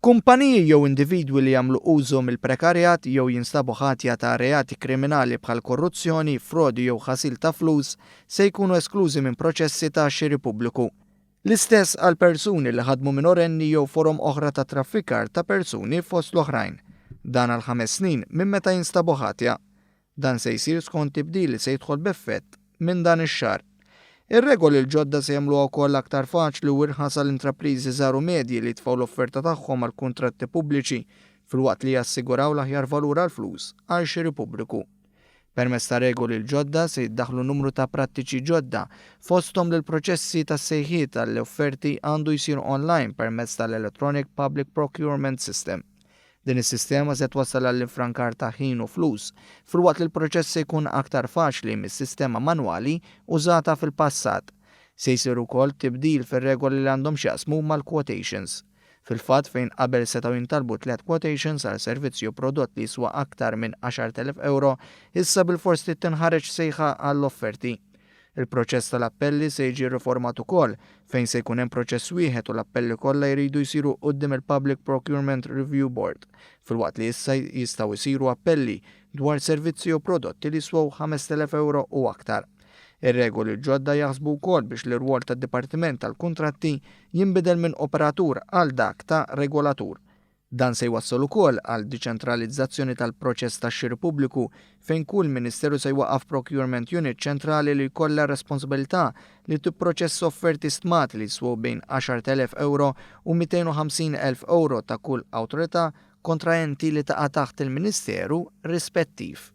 Kumpaniji jew individwi li jagħmlu użu mill-prekarjat jew jinstabu ħatja ta' reati kriminali bħal korruzzjoni, frodi jew ħasil ta' flus se jkunu esklużi minn proċessi ta' xiri pubbliku. L-istess għal persuni li ħadmu minorenni jew forom oħra ta' traffikar ta' persuni fost l-oħrajn. Dan għal 5 snin minn meta jinstabu ħatja. Dan se jsir skont tibdil li se jidħol b'effett minn dan ix-xahar. Ir-regoli l-ġodda se jagħmlu wkoll aktar faċli u irħas għall-intrapriżi żgħar u medji li tfgħu l-offerta tagħhom għal kuntratti pubbliċi filwaqt li jassiguraw l-aħjar valur għall-flus għal xiri pubbliku. Permezz ta' regoli l-ġodda se jiddaħħlu numru ta' prattiċi ġodda fosthom li l-proċessi tas-sejħiet għall-offerti għandu jsir online permezz tal-Electronic Public Procurement System. Din is-sistema se twassal għall-infrankar ta' ħin u flus, filwaqt li l-proċess se jkun aktar faċli mis-sistema manwali użata fil-passat. Se jsir ukoll tibdil fir-regoli li għandhom x'jaqsmu mal-quotations. Fil-fatt fejn qabel setgħu jintalbu 3 quotations għal servizzi u prodott li jiswa aktar minn 10,000 euro, issa bil-fors tinħareġ sejħa għall-offerti. Il-proċess tal-appelli se jiġi riformat ukoll fejn se jkun hemm proċess wieħed u l-appelli kollha jridu jsiru quddiem il-Public Procurement Review Board, filwaqt li issa jistgħu jsiru appelli dwar servizzi u prodotti li jiswew 5,000 euro u aktar. Ir-regoli ġodda jaħsbu wkoll biex l-irwol tad-Dipartiment tal-Kuntratti jinbidel minn operatur għal dak ta' regolatur. Dan se jwassal ukoll għal diċentralizzazzjoni tal-proċess tax-xiri pubbliku fejn kull Ministeru se jwaqqaf procurement unit ċentrali li jkollha responsabilità li tipproċessa offerti stmat li jswew bejn 10,000 euro u 250,000 euro ta' kull awtorità kontraenti li taqa' taħt il-Ministeru rispettiv.